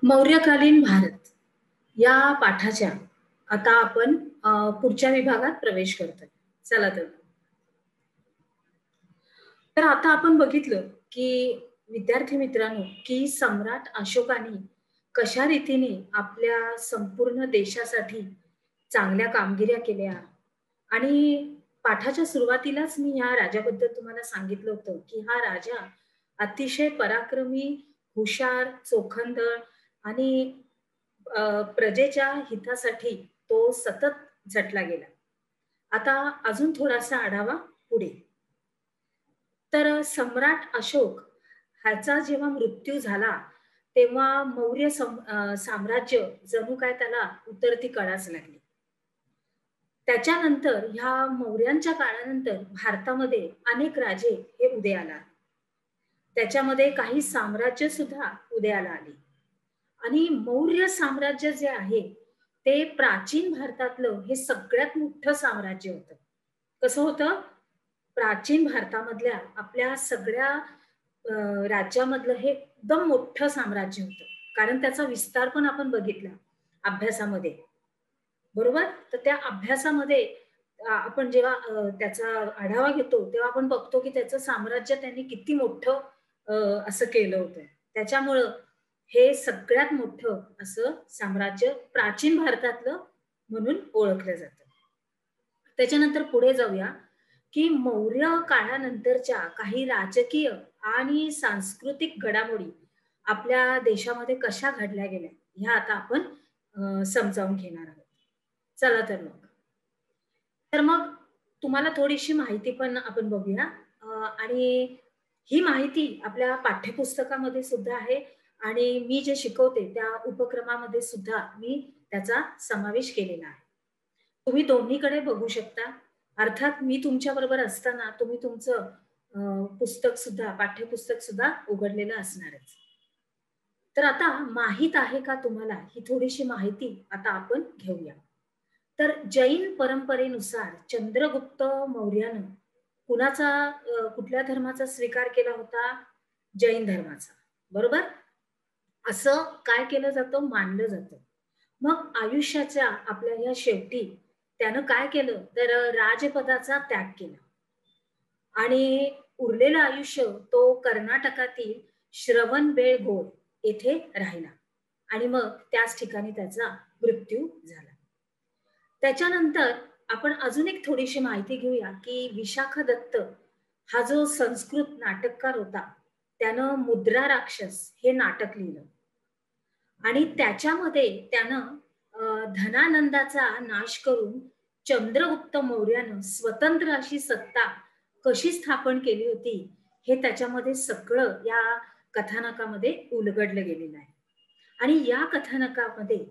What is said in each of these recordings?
मौर्यकालीन भारत या पाठाच्या आता आपण पुढच्या विभागात प्रवेश करतोय. चला तर आता आपण बघितलं की विद्यार्थी मित्रांनो की सम्राट अशोकाने कशा रीतीने आपल्या संपूर्ण देशासाठी चांगल्या कामगिऱ्या केल्या आणि पाठाच्या सुरुवातीलाच मी या राजाबद्दल तुम्हाला सांगितलं होतं की हा राजा अतिशय पराक्रमी, हुशार, चोखंदळ आणि प्रजेच्या हितासाठी तो सतत झटला गेला. आता अजून थोडासा आढावा पुढे. तर सम्राट अशोक ह्याचा जेव्हा मृत्यू झाला, तेव्हा साम्राज्य जणू काय त्याला उतरती कळाच लागली. त्याच्यानंतर ह्या मौर्यांच्या काळानंतर भारतामध्ये अनेक राजे हे उदयाला आले. त्याच्यामध्ये काही साम्राज्य सुद्धा उदयाला आली आणि मौर्य साम्राज्य जे आहे ते प्राचीन भारतातलं हे सगळ्यात मोठं साम्राज्य होतं. कसं होतं? प्राचीन भारतामधल्या आपल्या सगळ्या राज्यामधलं हे एकदम मोठं साम्राज्य होतं. कारण त्याचा विस्तार पण आपण बघितला अभ्यासामध्ये, बरोबर? तर त्या अभ्यासामध्ये आपण जेव्हा त्याचा आढावा घेतो तेव्हा आपण बघतो की त्याचं साम्राज्य त्यांनी किती मोठं असं केलं होतं. त्याच्यामुळं हे सगळ्यात मोठं असं साम्राज्य प्राचीन भारतातलं म्हणून ओळखलं जातं. त्याच्यानंतर पुढे जाऊया की मौर्य काळानंतरच्या काही राजकीय आणि सांस्कृतिक घडामोडी आपल्या देशामध्ये कशा घडल्या गेल्या ह्या आता आपण समजावून घेणार आहोत. चला तर मग तुम्हाला थोडीशी माहिती पण आपण बघूया आणि ही माहिती आपल्या पाठ्यपुस्तकामध्ये सुद्धा आहे आणि मी जे शिकवते त्या उपक्रमामध्ये सुद्धा मी त्याचा समावेश केलेला आहे. तुम्ही दोन्हीकडे बघू शकता. अर्थात मी तुमच्या बरोबर असताना तुम्ही तुमचं पुस्तक सुद्धा पाठ्यपुस्तक सुद्धा उघडलेलं असणारच. तर आता माहित आहे का तुम्हाला ही थोडीशी माहिती आता आपण घेऊया. तर जैन परंपरेनुसार चंद्रगुप्त मौर्यानं कुठल्या धर्माचा स्वीकार केला होता? जैन धर्माचा, बरोबर? असं काय केलं जातं? मानलं जातं. मग आयुष्याच्या आपल्या या शेवटी त्यानं काय केलं? तर राजपदाचा त्याग केला आणि उरलेलं आयुष्य तो कर्नाटकातील श्रवणबेळगोळ येथे राहिला आणि मग त्याच ठिकाणी त्याचा मृत्यू झाला. त्याच्यानंतर आपण अजून एक थोडीशी माहिती घेऊया की विशाखा दत्त हा जो संस्कृत नाटककार होता त्यानं मुद्रा राक्षस हे नाटक लिहिलं आणि त्याच्यामध्ये त्यानं धनानंदाचा नाश करून चंद्रगुप्त मौर्यानं स्वतंत्र अशी सत्ता कशी स्थापन केली होती हे त्याच्यामध्ये सगळं या कथानकामध्ये उलगडलं गेलेलं आहे. आणि या कथानकामध्ये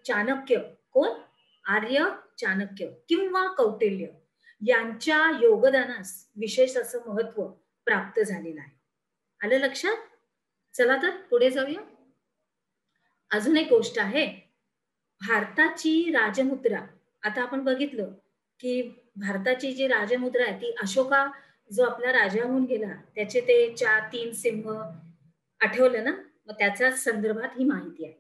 चाणक्य कोण? आर्य चाणक्य किंवा कौटिल्य यांच्या योगदानास विशेष असं महत्व प्राप्त झालेलं आहे. आलं लक्षात? चला तर पुढे जाऊया. अजून एक गोष्ट आहे, भारताची राजमुद्रा. आता आपण बघितलं की भारताची जी राजमुद्रा आहे ती अशोका जो आपला राजा होऊन गेला त्याचे ते 3 सिंह आठवलं ना? मग त्याच्या संदर्भात ही माहिती आहे.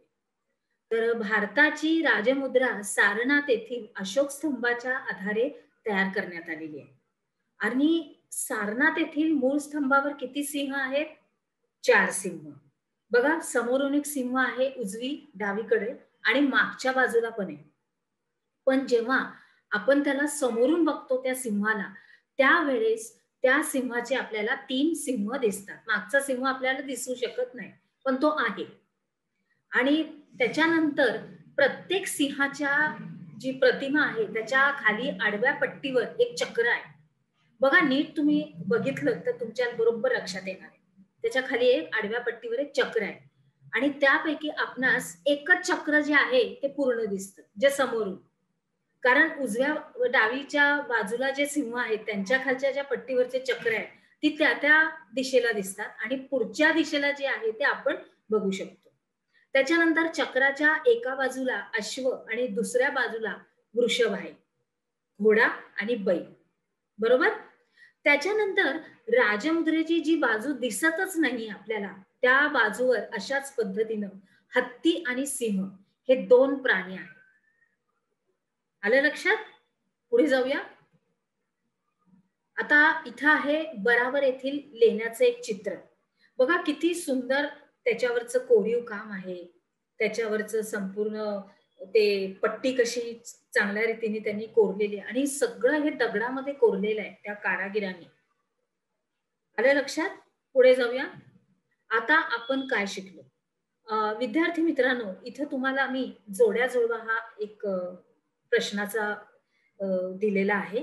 तर भारताची राजमुद्रा सारनाथ येथील अशोक स्तंभाच्या आधारे तयार करण्यात आलेली आहे आणि सारनाथ येथील मूळ स्तंभावर किती सिंह आहेत? 4 सिंह. बघा, समोरून एक सिंह आहे उजवी डावीकडे आणि मागच्या बाजूला पण आहे. पण जेव्हा आपण त्याला समोरून बघतो त्या सिंहाला त्यावेळेस त्या सिंहाचे आपल्याला 3 सिंह दिसतात. मागचा सिंह आपल्याला दिसू शकत नाही पण तो आहे. आणि त्याच्यानंतर प्रत्येक सिंहाच्या जी प्रतिमा आहे त्याच्या खाली आडव्या पट्टीवर एक चक्र आहे. बघा, नीट तुम्ही बघितलं तर तुमच्या बरोबर लक्षात येणार आहे. त्याच्या खाली एक आडव्या पट्टीवर एक चक्र आहे आणि त्यापैकी आपणास एकच चक्र जे आहे ते पूर्ण दिसतं जे समोरून. कारण उजव्या व डावीच्या बाजूला जे सिंह आहेत त्यांच्या खालच्या ज्या पट्टीवरचे चक्र आहे ती त्या दिशेला दिसतात आणि पुढच्या दिशेला जे आहे ते आपण बघू शकतो. त्याच्यानंतर चक्राच्या एका बाजूला अश्व आणि दुसऱ्या बाजूला वृषभ आहे, घोडा आणि बैल, बरोबर? त्याच्यानंतर राजमुद्रेची जी बाजू दिसतच नाही आपल्याला, त्या बाजूवर अशाच पद्धतीनं हत्ती आणि सिंह हे 2 प्राणी आहेत. आलं लक्षात? पुढे जाऊया. आता इथं आहे बराबर येथील लेण्याचं एक चित्र. बघा किती सुंदर त्याच्यावरचं कोरीव काम आहे. त्याच्यावरचं संपूर्ण ते पट्टी कशी चांगल्या रीतीने त्यांनी कोरलेली आहे आणि सगळं हे दगडामध्ये कोरलेलं आहे त्या कारागिरांनी. आलं लक्षात? पुढे जाऊया. आता आपण काय शिकलो? विद्यार्थी मित्रांनो, इथं तुम्हाला मी जोड्या जुळवा हा एक प्रश्नाचा अ, दिलेला आहे.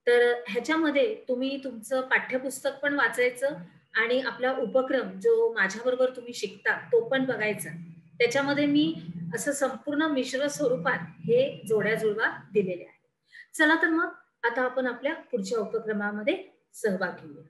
तर ह्याच्यामध्ये तुम्ही तुमचं पाठ्यपुस्तक पण वाचायचं आणि आपला उपक्रम जो माझ्याबरोबर तुम्ही शिकता तो पण बघायचा. त्याच्यामध्ये मी असं संपूर्ण मिश्र स्वरूपात हे जोड्या जुळवा दिलेले आहे. चला तर मग आता आपण आपल्या पुढच्या उपक्रमामध्ये सहभाग घेऊया.